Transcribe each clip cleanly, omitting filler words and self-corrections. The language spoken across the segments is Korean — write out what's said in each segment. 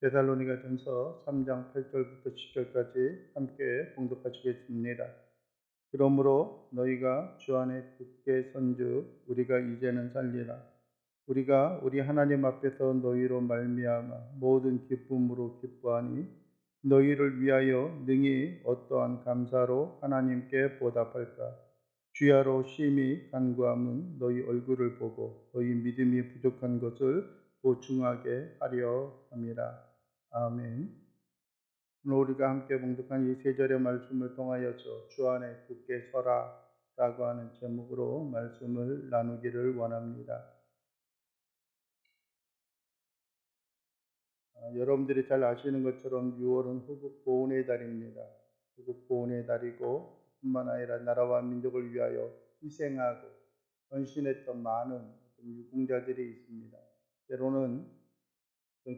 데살로니가전서 3장 8절부터 10절까지 함께 봉독하시겠습니다. 그러므로 너희가 주 안에 굳게 선즉 우리가 이제는 살리라. 우리가 우리 하나님 앞에서 너희로 말미암아 모든 기쁨으로 기뻐하니 너희를 위하여 능히 어떠한 감사로 하나님께 보답할까. 주야로 심히 간구함은 너희 얼굴을 보고 너희 믿음이 부족한 것을 보충하게 하려 함이라. 아멘. 오늘 우리가 함께 봉독한 이 세 절의 말씀을 통하여서 주 안에 굳게 서라 라고 하는 제목으로 말씀을 나누기를 원합니다. 여러분들이 잘 아시는 것처럼 6월은 호국 보훈의 달입니다. 호국 보훈의 달이고 뿐만 아니라 나라와 민족을 위하여 희생하고 헌신했던 많은 유공자들이 있습니다. 때로는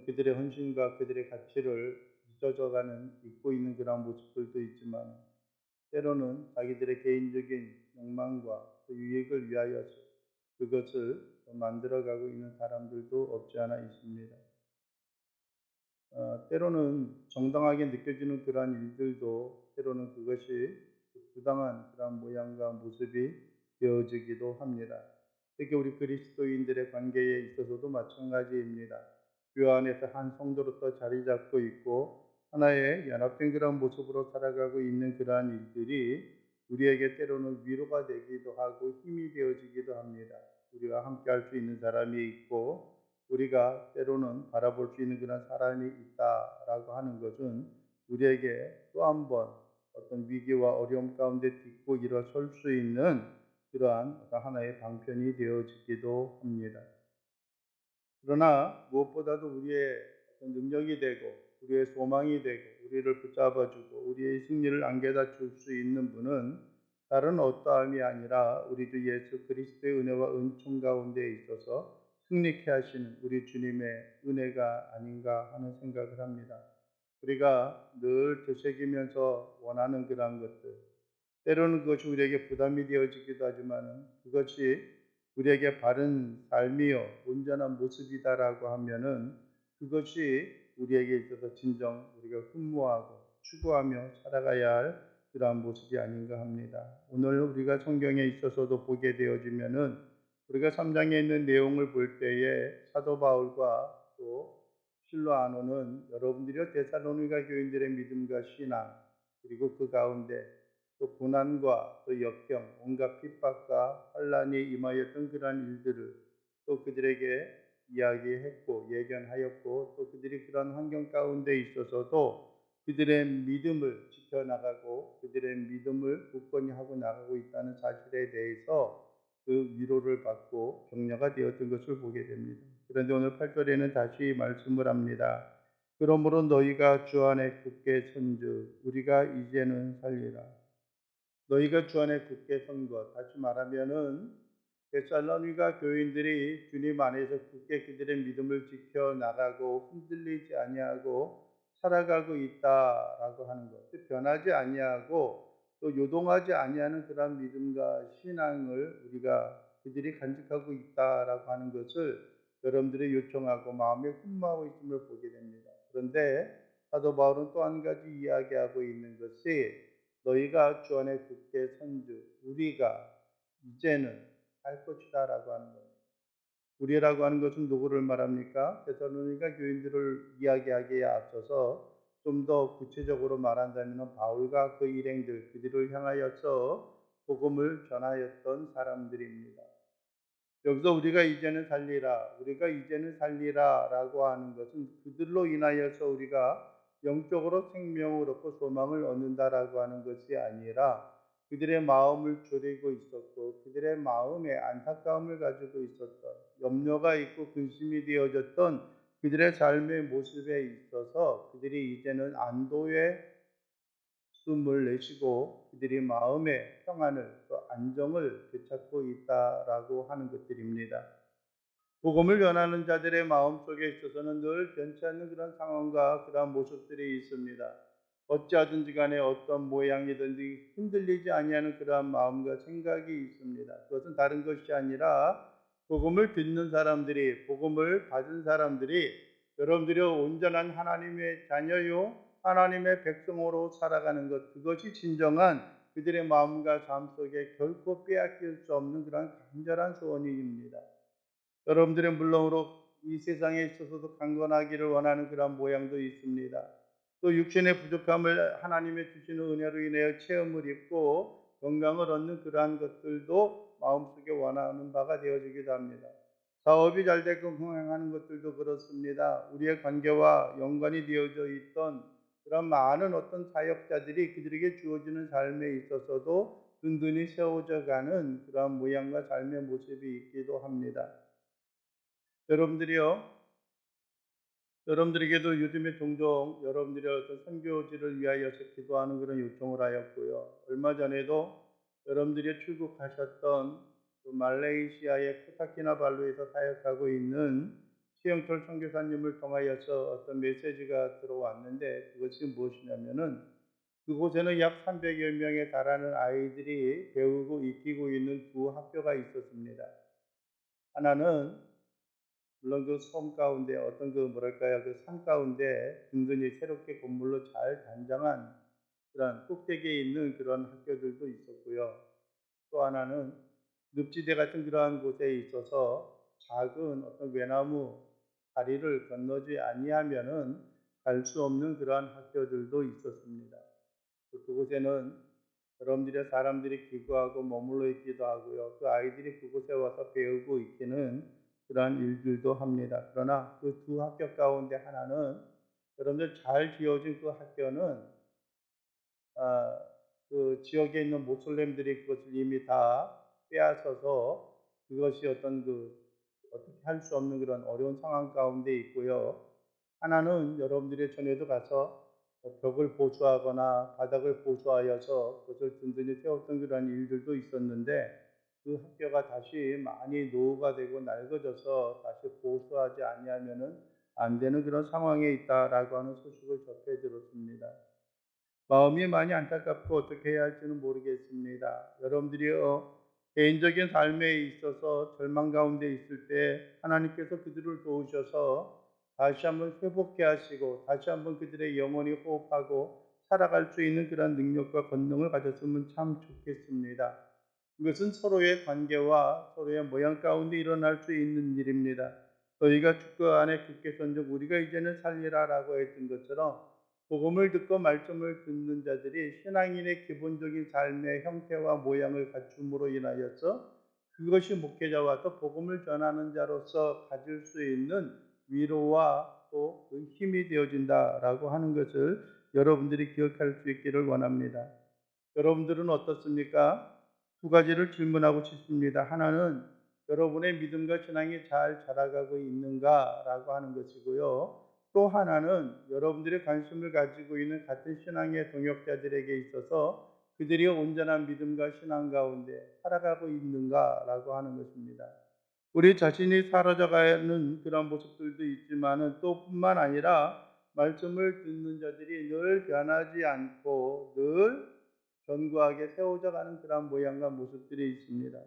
그들의 헌신과 그들의 가치를 잊어져가는 잊고 있는 그런 모습들도 있지만 때로는 자기들의 개인적인 욕망과 그 유익을 위하여서 그것을 만들어가고 있는 사람들도 없지 않아 있습니다. 때로는 정당하게 느껴지는 그러한 일들도 때로는 그것이 부당한 그런 모양과 모습이 되어지기도 합니다. 특히 우리 그리스도인들의 관계에 있어서도 마찬가지입니다. 교회 안에서 한 성도로서 자리 잡고 있고 하나의 연합된 그런 모습으로 살아가고 있는 그러한 일들이 우리에게 때로는 위로가 되기도 하고 힘이 되어지기도 합니다. 우리가 함께 할 수 있는 사람이 있고 우리가 때로는 바라볼 수 있는 그런 사람이 있다라고 하는 것은 우리에게 또 한 번 어떤 위기와 어려움 가운데 딛고 일어설 수 있는 그러한 어떤 하나의 방편이 되어지기도 합니다. 그러나 무엇보다도 우리의 어떤 능력이 되고 우리의 소망이 되고 우리를 붙잡아주고 우리의 승리를 안겨다 줄 수 있는 분은 다른 어떠함이 아니라 우리 주 예수 그리스도의 은혜와 은총 가운데 있어서 승리케 하시는 우리 주님의 은혜가 아닌가 하는 생각을 합니다. 우리가 늘 되새기면서 원하는 그러한 것들, 때로는 그것이 우리에게 부담이 되어지기도 하지만 그것이 우리에게 바른 삶이요 온전한 모습이다라고 하면은 그것이 우리에게 있어서 진정 우리가 흠모하고 추구하며 살아가야 할 그러한 모습이 아닌가 합니다. 오늘 우리가 성경에 있어서도 보게 되어지면은 우리가 3장에 있는 내용을 볼 때에 사도 바울과 또 실로아노는 여러분들이 데살로니가 교인들의 믿음과 신앙 그리고 그 가운데 또 고난과 또 역경, 온갖 핍박과 환란이 임하였던 그러한 일들을 또 그들에게 이야기했고 예견하였고 또 그들이 그런 환경 가운데 있어서도 그들의 믿음을 지켜나가고 그들의 믿음을 굳건히 하고 나가고 있다는 사실에 대해서 그 위로를 받고 격려가 되었던 것을 보게 됩니다. 그런데 오늘 8절에는 다시 말씀을 합니다. 그러므로 너희가 주 안에 굳게 선즉 우리가 이제는 살리라. 너희가 주 안에 굳게 선 것, 다시 말하면은 데살로니가 교인들이 주님 안에서 굳게 그들의 믿음을 지켜 나가고 흔들리지 아니하고 살아가고 있다라고 하는 것, 변하지 아니하고 또 요동하지 아니하는 그런 믿음과 신앙을 우리가 그들이 간직하고 있다라고 하는 것을 여러분들이 요청하고 마음에 흠모하고 있음을 보게 됩니다. 그런데 사도 바울은 또 한 가지 이야기하고 있는 것이 너희가 주 안에 굳게 선즉 우리가 이제는 할 것이다라고 하는 겁니다. 우리라고 하는 것은 누구를 말합니까? 데살로니가 교인들을 이야기하기에 앞서서 좀 더 구체적으로 말한다면 바울과 그 일행들 그들을 향하여서 복음을 전하였던 사람들입니다. 여기서 우리가 이제는 살리라, 우리가 이제는 살리라라고 하는 것은 그들로 인하여서 우리가 영적으로 생명을 얻고 소망을 얻는다라고 하는 것이 아니라 그들의 마음을 졸이고 있었고 그들의 마음에 안타까움을 가지고 있었던 염려가 있고 근심이 되어졌던 그들의 삶의 모습에 있어서 그들이 이제는 안도의 숨을 내쉬고 그들이 마음의 평안을 또 안정을 되찾고 있다라고 하는 것들입니다. 복음을 전하는 자들의 마음 속에 있어서는 늘 변치 않는 그런 상황과 그런 모습들이 있습니다. 어찌하든지 간에 어떤 모양이든지 흔들리지 아니하는 그러한 마음과 생각이 있습니다. 그것은 다른 것이 아니라 복음을 듣는 사람들이 복음을 받은 사람들이 여러분들이 온전한 하나님의 자녀요, 하나님의 백성으로 살아가는 것, 그것이 진정한 그들의 마음과 삶 속에 결코 빼앗길 수 없는 그런 간절한 소원입니다. 여러분들의 물론으로 이 세상에 있어서도 강건하기를 원하는 그런 모양도 있습니다. 또 육신의 부족함을 하나님의 주시는 은혜로 인하여 체험을 입고 건강을 얻는 그러한 것들도 마음속에 원하는 바가 되어지기도 합니다. 사업이 잘 되고 흥행하는 것들도 그렇습니다. 우리의 관계와 연관이 되어져 있던 그런 많은 어떤 사역자들이 그들에게 주어지는 삶에 있어서도 든든히 세워져 가는 그러한 모양과 삶의 모습이 있기도 합니다. 여러분들에게도 요즘에 종종 여러분들의 어떤 선교지를 위하여서 기도하는 그런 요청을 하였고요. 얼마 전에도 여러분들이 출국하셨던 그 말레이시아의 코타키나발루에서 사역하고 있는 최영철 선교사님을 통하여서 어떤 메시지가 들어왔는데, 그것이 무엇이냐면은 그곳에는 약 300여 명에 달하는 아이들이 배우고 익히고 있는 두 학교가 있었습니다. 하나는 물론 그 섬 가운데 어떤 그 뭐랄까요, 그 산 가운데 든든히 새롭게 건물로 잘 단장한 그런 꼭대기에 있는 그런 학교들도 있었고요. 또 하나는 늪지대 같은 그러한 곳에 있어서 작은 어떤 외나무 다리를 건너지 아니하면은 갈 수 없는 그러한 학교들도 있었습니다. 그곳에는 여러분들의 사람들이 기거하고 머물러 있기도 하고요. 그 아이들이 그곳에 와서 배우고 있기는 그러한 일들도 합니다. 그러나 그 두 학교 가운데 하나는, 여러분들 잘 지어진 그 학교는 그 지역에 있는 모슬렘들이 그것을 이미 다 빼앗아서 그것이 어떤 그 어떻게 할 수 없는 그런 어려운 상황 가운데 있고요. 하나는 여러분들이 전에도 가서 벽을 보수하거나 바닥을 보수하여서 그것을 든든히 세웠던 그런 일들도 있었는데, 그 학교가 다시 많이 노후가 되고 낡아져서 다시 보수하지 아니하면은 안 되는 그런 상황에 있다라고 하는 소식을 접해 들었습니다. 마음이 많이 안타깝고 어떻게 해야 할지는 모르겠습니다. 여러분들이 개인적인 삶에 있어서 절망 가운데 있을 때 하나님께서 그들을 도우셔서 다시 한번 회복해 하시고 다시 한번 그들의 영혼이 호흡하고 살아갈 수 있는 그런 능력과 권능을 가졌으면 참 좋겠습니다. 이것은 서로의 관계와 서로의 모양 가운데 일어날 수 있는 일입니다. 너희가 주가 안에 굳게 선적 우리가 이제는 살리라라고 했던 것처럼, 복음을 듣고 말씀을 듣는 자들이 신앙인의 기본적인 삶의 형태와 모양을 갖춤으로 인하여서 그것이 목회자와 또 복음을 전하는 자로서 가질 수 있는 위로와 또 그 힘이 되어진다라고 하는 것을 여러분들이 기억할 수 있기를 원합니다. 여러분들은 어떻습니까? 두 가지를 질문하고 싶습니다. 하나는 여러분의 믿음과 신앙이 잘 자라가고 있는가라고 하는 것이고요. 또 하나는 여러분들이 관심을 가지고 있는 같은 신앙의 동역자들에게 있어서 그들이 온전한 믿음과 신앙 가운데 살아가고 있는가라고 하는 것입니다. 우리 자신이 사라져가는 그런 모습들도 있지만은 또 뿐만 아니라 말씀을 듣는 자들이 늘 변하지 않고 늘 견고하게 세워져 가는 그런 모양과 모습들이 있습니다.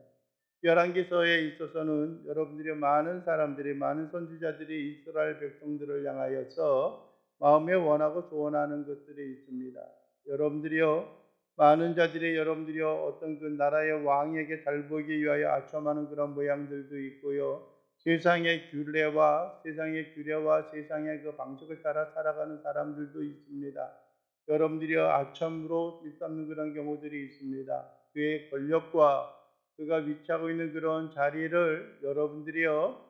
열왕기서에 있어서는 여러분들이 많은 사람들이, 많은 선지자들이 이스라엘 백성들을 향하여서 마음에 원하고 소원하는 것들이 있습니다. 여러분들이요, 많은 자들이 여러분들이요 어떤 그 나라의 왕에게 잘 보이기 위하여 아첨하는 그런 모양들도 있고요. 세상의 규례와 세상의 그 방식을 따라 살아가는 사람들도 있습니다. 여러분들이요 아첨으로 일삼는 그런 경우들이 있습니다. 그의 권력과 그가 위치하고 있는 그런 자리를 여러분들이요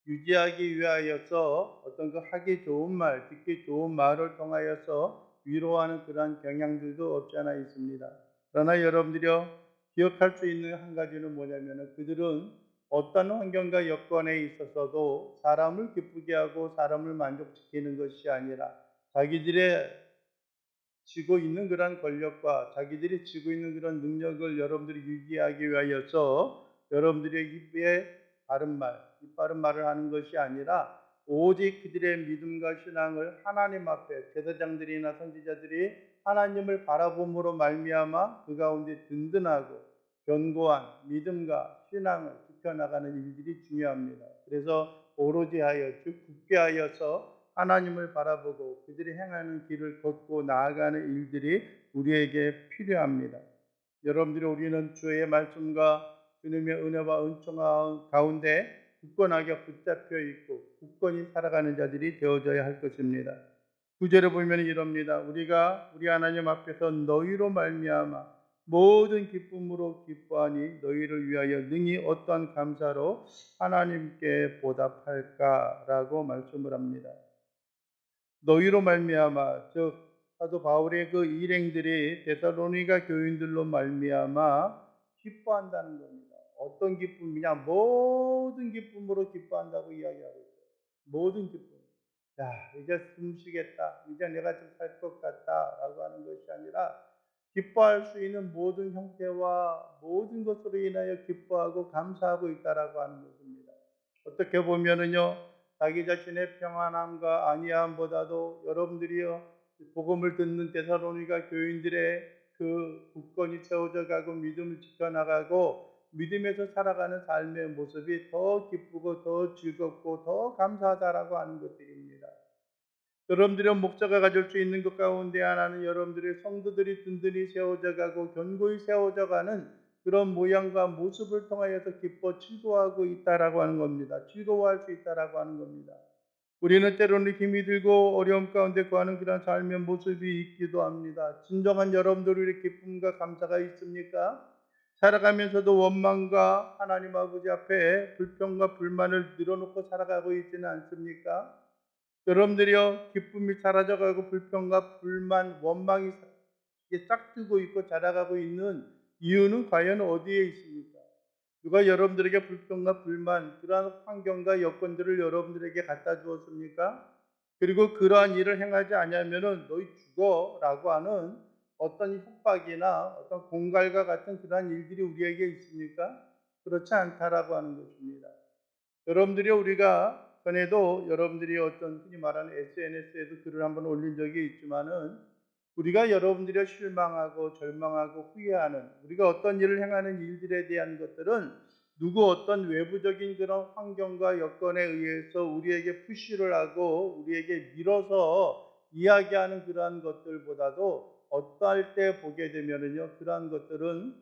유지하기 위하여서 어떤 그 하기 좋은 말, 듣기 좋은 말을 통하여서 위로하는 그러한 경향들도 없지 않아 있습니다. 그러나 여러분들이요 기억할 수 있는 한 가지는 뭐냐면은, 그들은 어떤 환경과 여건에 있어서도 사람을 기쁘게 하고 사람을 만족시키는 것이 아니라 자기들의 쥐고 있는 그런 권력과 자기들이 쥐고 있는 그런 능력을 여러분들이 유지하기 위하여서 여러분들의 입에 바른 말, 입 바른 말을 하는 것이 아니라 오직 그들의 믿음과 신앙을 하나님 앞에 제사장들이나 선지자들이 하나님을 바라봄으로 말미암아 그 가운데 든든하고 견고한 믿음과 신앙을 지켜나가는 일들이 중요합니다. 그래서 오로지 하여 즉 굳게 하여서 하나님을 바라보고 그들이 행하는 길을 걷고 나아가는 일들이 우리에게 필요합니다. 여러분들이 우리는 주의 말씀과 주님의 은혜와 은총 가운데 굳건하게 붙잡혀 있고 굳건히 살아가는 자들이 되어져야 할 것입니다. 9절에 보면 이럽니다. 우리가 우리 하나님 앞에서 너희로 말미암아 모든 기쁨으로 기뻐하니 너희를 위하여 능히 어떠한 감사로 하나님께 보답할까라고 말씀을 합니다. 너희로 말미암아 즉 사도 바울의 그 일행들이 데살로니가 교인들로 말미암아 기뻐한다는 겁니다. 어떤 기쁨이냐? 모든 기쁨으로 기뻐한다고 이야기하고 있어요. 모든 기쁨. 야, 이제 숨 쉬겠다. 이제 내가 좀 살 것 같다라고 하는 것이 아니라 기뻐할 수 있는 모든 형태와 모든 것으로 인하여 기뻐하고 감사하고 있다라고 하는 것입니다. 어떻게 보면은요, 자기 자신의 평안함과 안위함보다도 여러분들이요, 복음을 듣는 데살로니가 교인들의 그 굳건히 세워져 가고 믿음을 지켜나가고 믿음에서 살아가는 삶의 모습이 더 기쁘고 더 즐겁고 더 감사하다라고 하는 것들입니다. 여러분들의 목자가 가질 수 있는 것 가운데 하나는 여러분들의 성도들이 든든히 세워져 가고 견고히 세워져 가는 그런 모양과 모습을 통하여서 기뻐 즐거워하고 있다라고 하는 겁니다. 즐거워할 수 있다라고 하는 겁니다. 우리는 때로는 힘이 들고 어려움 가운데 거하는 그런 삶의 모습이 있기도 합니다. 진정한 여러분들의 기쁨과 감사가 있습니까? 살아가면서도 원망과 하나님 아버지 앞에 불평과 불만을 늘어놓고 살아가고 있지는 않습니까? 여러분들이요, 기쁨이 사라져가고 불평과 불만, 원망이 싹트고 있고 자라가고 있는 이유는 과연 어디에 있습니까? 누가 여러분들에게 불평과 불만, 그러한 환경과 여건들을 여러분들에게 갖다 주었습니까? 그리고 그러한 일을 행하지 않으면은 너희 죽어라고 하는 어떤 협박이나 어떤 공갈과 같은 그러한 일들이 우리에게 있습니까? 그렇지 않다라고 하는 것입니다. 여러분들이 우리가 전에도 여러분들이 어떤 흔히 말하는 SNS에도 글을 한번 올린 적이 있지만은 우리가 여러분들이 실망하고 절망하고 후회하는 우리가 어떤 일을 행하는 일들에 대한 것들은 누구 어떤 외부적인 그런 환경과 여건에 의해서 우리에게 푸시를 하고 우리에게 밀어서 이야기하는 그러한 것들보다도 어떠할 때 보게 되면은요, 그러한 것들은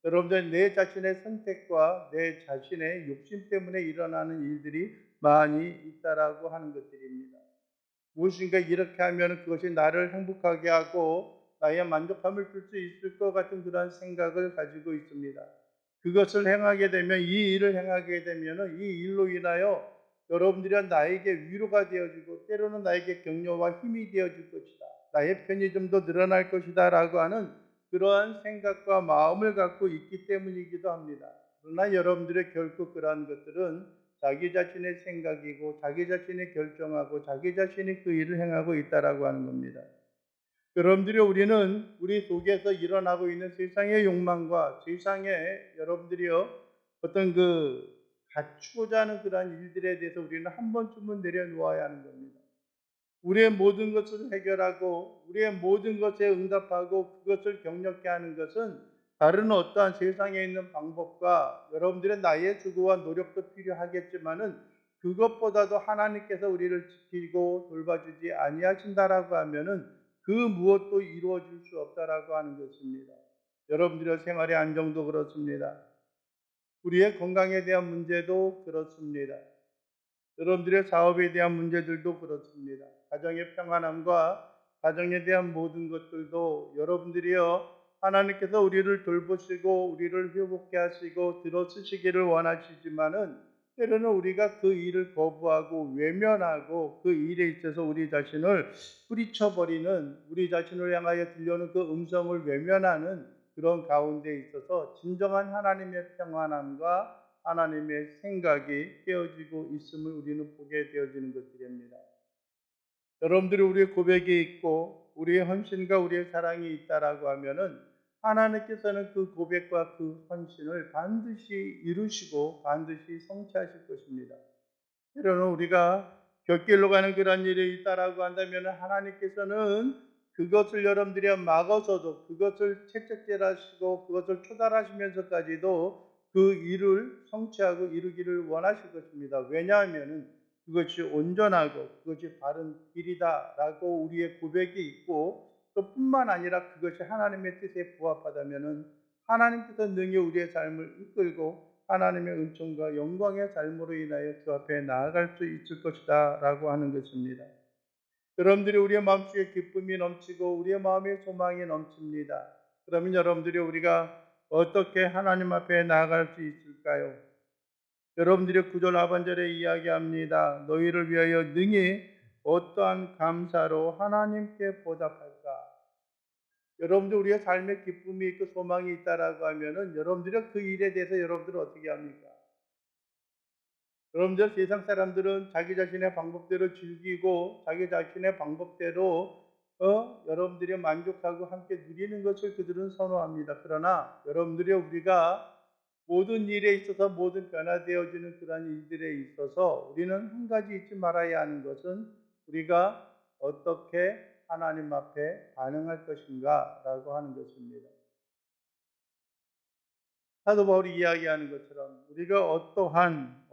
여러분들 내 자신의 선택과 내 자신의 욕심 때문에 일어나는 일들이 많이 있다라고 하는 것들입니다. 무엇인가 이렇게 하면 그것이 나를 행복하게 하고 나의 만족감을 줄 수 있을 것 같은 그러한 생각을 가지고 있습니다. 그것을 행하게 되면 이 일을 행하게 되면 이 일로 인하여 여러분들이 나에게 위로가 되어지고 때로는 나에게 격려와 힘이 되어질 것이다. 나의 편이 좀 더 늘어날 것이다 라고 하는 그러한 생각과 마음을 갖고 있기 때문이기도 합니다. 그러나 여러분들의 결코 그러한 것들은 자기 자신의 생각이고 자기 자신이 결정하고 자기 자신이 그 일을 행하고 있다라고 하는 겁니다. 여러분들이 우리는 우리 속에서 일어나고 있는 세상의 욕망과 세상의 여러분들이요 어떤 그 갖추고자 하는 그러한 일들에 대해서 우리는 한 번쯤은 내려놓아야 하는 겁니다. 우리의 모든 것을 해결하고 우리의 모든 것에 응답하고 그것을 경력케 하는 것은 다른 어떠한 세상에 있는 방법과 여러분들의 나의 수고와 노력도 필요하겠지만은 그것보다도 하나님께서 우리를 지키고 돌봐주지 아니하신다라고 하면은 그 무엇도 이루어질 수 없다라고 하는 것입니다. 여러분들의 생활의 안정도 그렇습니다. 우리의 건강에 대한 문제도 그렇습니다. 여러분들의 사업에 대한 문제들도 그렇습니다. 가정의 평안함과 가정에 대한 모든 것들도 여러분들이요 하나님께서 우리를 돌보시고 우리를 회복케 하시고 들어쓰시기를 원하시지만은 때로는 우리가 그 일을 거부하고 외면하고 그 일에 있어서 우리 자신을 뿌리쳐버리는 우리 자신을 향하여 들려오는 그 음성을 외면하는 그런 가운데 있어서 진정한 하나님의 평안함과 하나님의 생각이 깨어지고 있음을 우리는 보게 되어지는 것들입니다. 여러분들이 우리의 고백이 있고 우리의 헌신과 우리의 사랑이 있다라고 하면은 하나님께서는 그 고백과 그 헌신을 반드시 이루시고 반드시 성취하실 것입니다. 때로는 우리가 곁길로 가는 그런 일이 있다라고 한다면 하나님께서는 그것을 여러분들이 막아서도 그것을 채찍질하시고 그것을 초달하시면서까지도 그 일을 성취하고 이루기를 원하실 것입니다. 왜냐하면 그것이 온전하고 그것이 바른 길이다라고 우리의 고백이 있고 또 뿐만 아니라 그것이 하나님의 뜻에 부합하다면은 하나님께서 능히 우리의 삶을 이끌고 하나님의 은총과 영광의 삶으로 인하여 주 앞에 나아갈 수 있을 것이다라고 하는 것입니다. 여러분들이 우리의 마음속에 기쁨이 넘치고 우리의 마음에 소망이 넘칩니다. 그러면 여러분들이 우리가 어떻게 하나님 앞에 나아갈 수 있을까요? 여러분들이 9절 하반절에 이야기합니다. 너희를 위하여 능히 어떠한 감사로 하나님께 보답할까? 여러분들 우리의 삶에 기쁨이 있고 소망이 있다라고 하면은 여러분들이 그 일에 대해서 여러분들은 어떻게 합니까? 여러분들 세상 사람들은 자기 자신의 방법대로 즐기고 자기 자신의 방법대로 여러분들이 만족하고 함께 누리는 것을 그들은 선호합니다. 그러나 여러분들이 우리가 모든 일에 있어서 모든 변화되어지는 그러한 일들에 있어서 우리는 한 가지 잊지 말아야 하는 것은 우리가 어떻게 하나님 앞에 반응할 것인가라고 하는 것입니다. 사도 바울이 이야기하는 것처럼 우리가 어떠한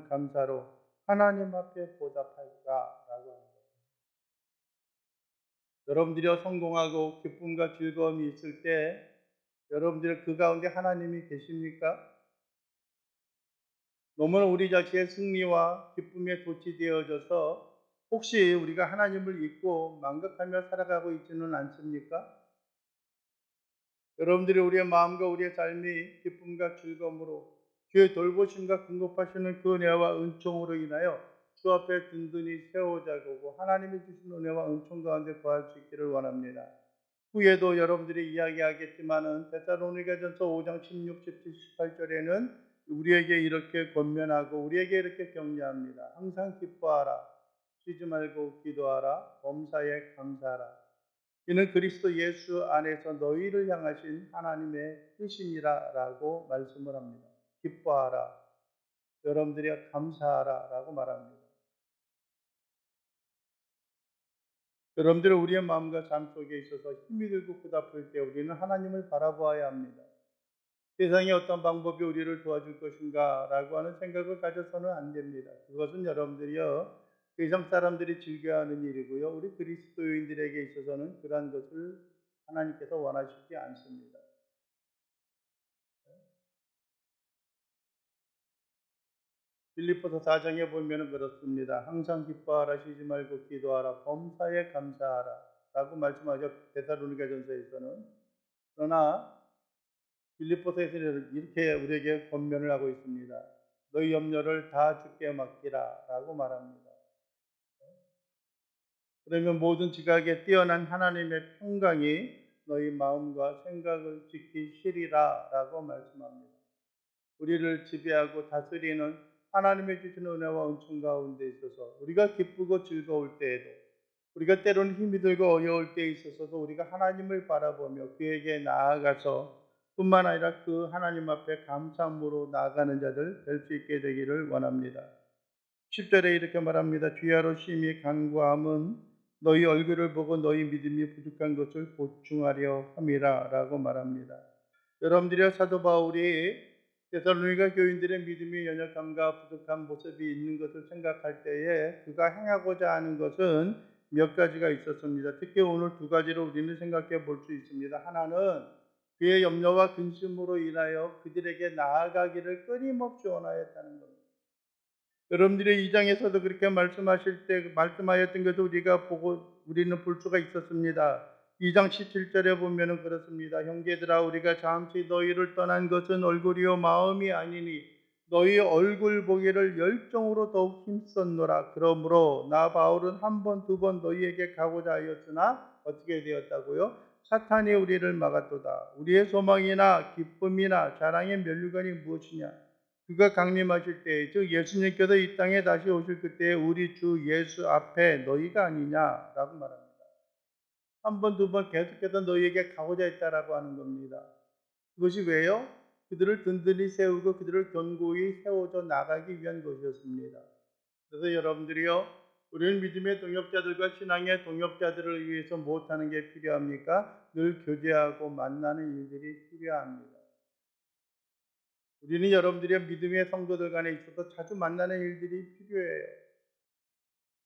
감사로 하나님 앞에 보답할까라고 합니다. 여러분들이 성공하고 기쁨과 즐거움이 있을 때 여러분들 그 가운데 하나님이 계십니까? 너무나 우리 자신의 승리와 기쁨에 도취되어져서 혹시 우리가 하나님을 잊고 망각하며 살아가고 있지는 않습니까? 여러분들이 우리의 마음과 우리의 삶이 기쁨과 즐거움으로 주의 돌보심과 공급하시는 그 은혜와 은총으로 인하여 주 앞에 든든히 세워자고 하나님이 주신 은혜와 은총 가운데 거할 수 있기를 원합니다. 후에도 여러분들이 이야기하겠지만은 데살로니가전서 5장 16, 17, 18절에는 우리에게 이렇게 권면하고 우리에게 이렇게 격려합니다. 항상 기뻐하라. 쉬지 말고 기도하라. 범사에 감사하라. 이는 그리스도 예수 안에서 너희를 향하신 하나님의 뜻이니라라고 말씀을 합니다. 기뻐하라. 여러분들이 감사하라라고 말합니다. 여러분들은 우리의 마음과 삶 속에 있어서 힘이 들고 고달플 때 우리는 하나님을 바라보아야 합니다. 세상에 어떤 방법이 우리를 도와줄 것인가라고 하는 생각을 가져서는 안 됩니다. 그것은 여러분들이요 세상 사람들이 즐겨하는 일이고요. 우리 그리스도인들에게 있어서는 그러한 것을 하나님께서 원하시지 않습니다. 빌립보서 4장에 보면 그렇습니다. 항상 기뻐하라, 쉬지 말고 기도하라, 범사에 감사하라 라고 말씀하죠. 데살로니가전서에서는. 그러나 빌립보서에서는 이렇게 우리에게 권면을 하고 있습니다. 너희 염려를 다 주께 맡기라 라고 말합니다. 그러면 모든 지각에 뛰어난 하나님의 평강이 너희 마음과 생각을 지키시리라 라고 말씀합니다. 우리를 지배하고 다스리는 하나님의 주시는 은혜와 은총 가운데 있어서 우리가 기쁘고 즐거울 때에도 우리가 때로는 힘이 들고 어려울 때에 있어서도 우리가 하나님을 바라보며 그에게 나아가서 뿐만 아니라 그 하나님 앞에 감사함으로 나아가는 자들 될 수 있게 되기를 원합니다. 10절에 이렇게 말합니다. 주야로 심히 간구함은 너희 얼굴을 보고 너희 믿음이 부족한 것을 보충하려 함이라 라고 말합니다. 여러분들이 사도 바울이 데살로니가 교인들의 믿음이 연약함과 부족한 모습이 있는 것을 생각할 때에 그가 행하고자 하는 것은 몇 가지가 있었습니다. 특히 오늘 두 가지를 우리는 생각해 볼 수 있습니다. 하나는 그의 염려와 근심으로 인하여 그들에게 나아가기를 끊임없이 원하였다는 겁니다. 여러분들이 이 장에서도 그렇게 말씀하실 때 말씀하였던 것을 우리가 보고 우리는 볼 수가 있었습니다. 2장 17절에 보면은 그렇습니다. 형제들아 우리가 잠시 너희를 떠난 것은 얼굴이요 마음이 아니니 너희 얼굴 보기를 열정으로 더욱 힘썼노라. 그러므로 나 바울은 한 번, 두 번 너희에게 가고자 하였으나 어떻게 되었다고요? 사탄이 우리를 막았도다. 우리의 소망이나 기쁨이나 자랑의 면류관이 무엇이냐? 그가 강림하실 때, 즉 예수님께서 이 땅에 다시 오실 그때에 우리 주 예수 앞에 너희가 아니냐라고 말합니다. 한 번, 두 번 계속해서 너희에게 가고자 했다라고 하는 겁니다. 그것이 왜요? 그들을 든든히 세우고 그들을 견고히 세워져 나가기 위한 것이었습니다. 그래서 여러분들이요, 우리는 믿음의 동역자들과 신앙의 동역자들을 위해서 무엇하는 게 필요합니까? 늘 교제하고 만나는 일들이 필요합니다. 우리는 여러분들의 믿음의 성도들 간에 있어서 자주 만나는 일들이 필요해요.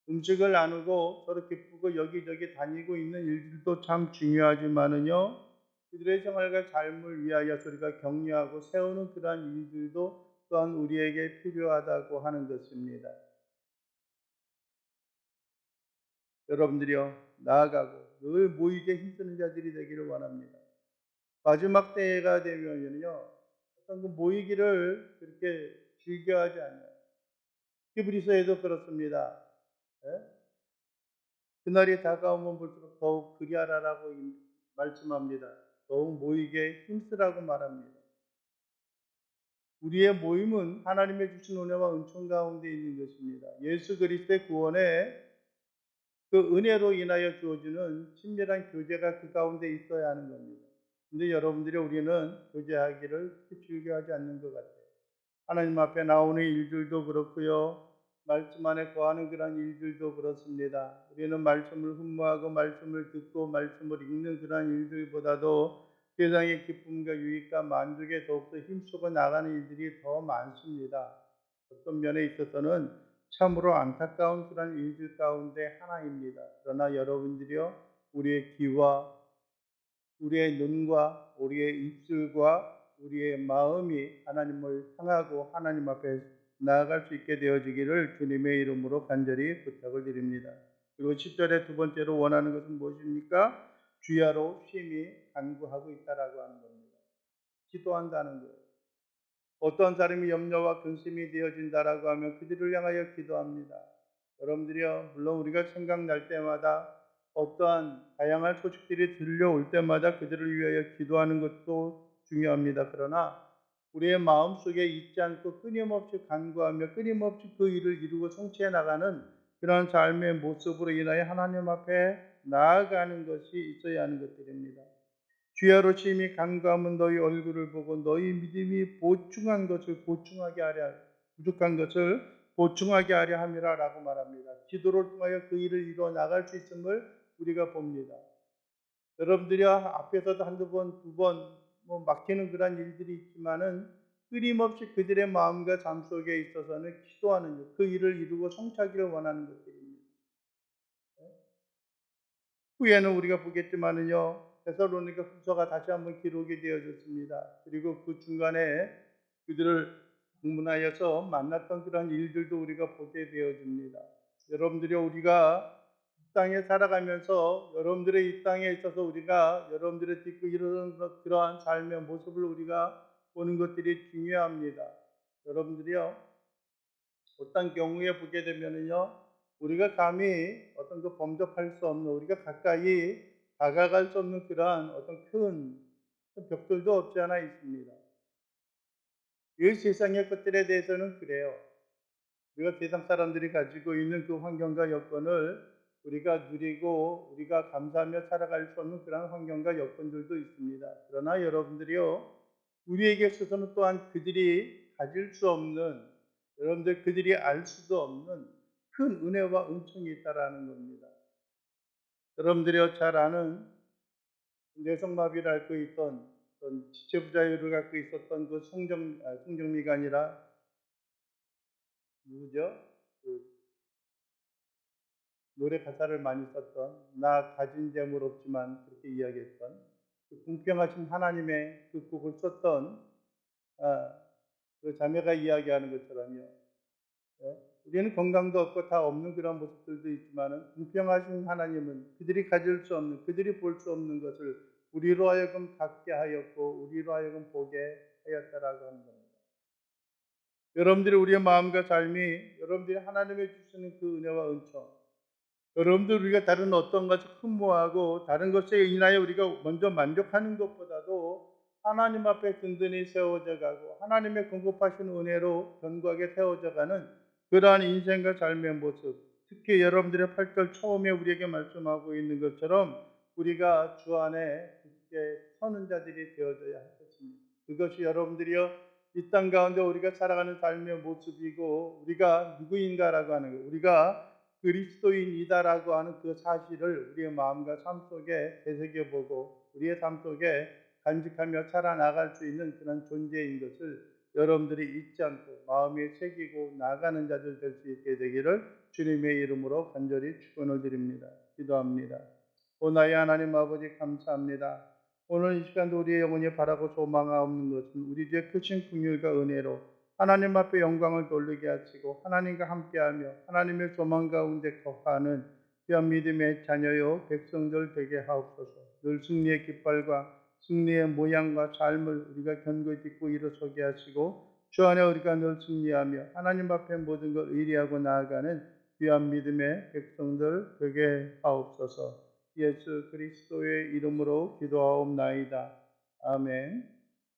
음식을 나누고 서로 기쁘고 여기저기 다니고 있는 일들도 참 중요하지만은요, 그들의 생활과 삶을 위하여 우리가 격려하고 세우는 그러한 일들도 또한 우리에게 필요하다고 하는 것입니다. 여러분들이요, 나아가고 늘 모이게 힘쓰는 자들이 되기를 원합니다. 마지막 때가 되면요, 어떤 그 모이기를 그렇게 즐겨하지 않아요. 히브리서에도 그렇습니다. 예? 그날이 다가오면 볼수록 더욱 그리하라라고 말씀합니다. 더욱 모이게 힘쓰라고 말합니다. 우리의 모임은 하나님의 주신 은혜와 은총 가운데 있는 것입니다. 예수 그리스도의 구원에 그 은혜로 인하여 주어지는 친밀한 교제가 그 가운데 있어야 하는 겁니다. 근데 여러분들이 우리는 교제하기를 즐겨하지 않는 것 같아요. 하나님 앞에 나오는 일들도 그렇고요. 말씀 안에 거하는 그런 일들도 그렇습니다. 우리는 말씀을 흠모하고 말씀을 듣고 말씀을 읽는 그런 일들보다도 세상의 기쁨과 유익과 만족에 더욱더 힘쓰고 나가는 일들이 더 많습니다. 어떤 면에 있어서는 참으로 안타까운 그런 일들 가운데 하나입니다. 그러나 여러분들이요, 우리의 귀와 우리의 눈과 우리의 입술과 우리의 마음이 하나님을 향하고 하나님 앞에 나아갈 수 있게 되어지기를 주님의 이름으로 간절히 부탁을 드립니다. 그리고 10절에 두 번째로 원하는 것은 무엇입니까? 주야로 심히 간구하고 있다라고 하는 겁니다. 기도한다는 거예요. 어떠한 사람이 염려와 근심이 되어진다라고 하면 그들을 향하여 기도합니다. 여러분들이요, 물론 우리가 생각날 때마다 어떠한 다양한 소식들이 들려올 때마다 그들을 위하여 기도하는 것도 중요합니다. 그러나 우리의 마음속에 잊지 않고 끊임없이 간구하며 끊임없이 그 일을 이루고 성취해 나가는 그런 삶의 모습으로 인하여 하나님 앞에 나아가는 것이 있어야 하는 것들입니다. 주야로 심히 간구하면 너희 얼굴을 보고 너희 믿음이 보충한 것을 보충하게 하려, 부족한 것을 보충하게 하려 함이라라고 말합니다. 기도를 통하여 그 일을 이루어 나갈 수 있음을 우리가 봅니다. 여러분들이 앞에서도 한두 번, 두 번 막히는 그런 일들이 있지만은 끊임없이 그들의 마음과 삶 속에 있어서는 기도하는 일, 그 일을 이루고 성취하기를 원하는 것들입니다. 후에는 우리가 보겠지만은요, 데살로니가 후서가 다시 한번 기록이 되어졌습니다. 그리고 그 중간에 그들을 방문하여서 만났던 그런 일들도 우리가 보게 되어집니다. 여러분들이 우리가 이 땅에 살아가면서 여러분들의 이 땅에 있어서 우리가 여러분들의 딛고 이르는 그러한 삶의 모습을 우리가 보는 것들이 중요합니다. 여러분들이요, 어떤 경우에 보게 되면은요, 우리가 감히 어떤 그 범접할 수 없는, 우리가 가까이 다가갈 수 없는 그러한 어떤 큰 벽들도 없지 않아 있습니다. 이 세상의 것들에 대해서는 그래요. 우리가 세상 사람들이 가지고 있는 그 환경과 여건을 우리가 누리고 우리가 감사하며 살아갈 수 없는 그런 환경과 여건들도 있습니다. 그러나 여러분들이요, 우리에게 있어서는 또한 그들이 가질 수 없는, 여러분들 그들이 알 수도 없는 큰 은혜와 은총이 있다라는 겁니다. 여러분들이 잘 아는 뇌성마비를 앓고 있던 지체부자율을 갖고 있었던 그 송정미가 아니라 누구죠? 그 노래 가사를 많이 썼던 나 가진 재물 없지만 그렇게 이야기했던 그 공평하신 하나님의 그 곡을 썼던 그 자매가 이야기하는 것처럼요. 예? 우리는 건강도 없고 다 없는 그런 모습들도 있지만은 공평하신 하나님은 그들이 가질 수 없는, 그들이 볼 수 없는 것을 우리로 하여금 갖게 하였고 우리로 하여금 보게 하였다라고 하는 겁니다. 여러분들이 우리의 마음과 삶이 여러분들이 하나님의 주시는 그 은혜와 은총, 여러분들 우리가 다른 어떤 것을 흠모하고 다른 것에 인하여 우리가 먼저 만족하는 것보다도 하나님 앞에 든든히 세워져 가고 하나님의 공급하신 은혜로 견고하게 세워져 가는 그러한 인생과 삶의 모습, 특히 여러분들의 8절 처음에 우리에게 말씀하고 있는 것처럼 우리가 주 안에 굳게 서는 자들이 되어져야 할 것입니다. 그것이 여러분들이요, 이 땅 가운데 우리가 살아가는 삶의 모습이고 우리가 누구인가라고 하는 것, 우리가 그리스도인이다라고 하는 그 사실을 우리의 마음과 삶 속에 되새겨보고 우리의 삶 속에 간직하며 살아나갈 수 있는 그런 존재인 것을 여러분들이 잊지 않고 마음에 새기고 나아가는 자들 될 수 있게 되기를 주님의 이름으로 간절히 축원을 드립니다. 기도합니다. 나의 하나님 아버지 감사합니다. 오늘 이 시간도 우리의 영혼이 바라고 소망하옵는 것은 우리 주의 크신 긍휼과 은혜로 하나님 앞에 영광을 돌리게 하시고 하나님과 함께하며 하나님의 소망 가운데 거하는 귀한 믿음의 자녀요 백성들 되게 하옵소서. 늘 승리의 깃발과 승리의 모양과 삶을 우리가 견고히 딛고 일어서게 하시고 주 안에 우리가 늘 승리하며 하나님 앞에 모든 걸 의리하고 나아가는 귀한 믿음의 백성들 되게 하옵소서. 예수 그리스도의 이름으로 기도하옵나이다. 아멘.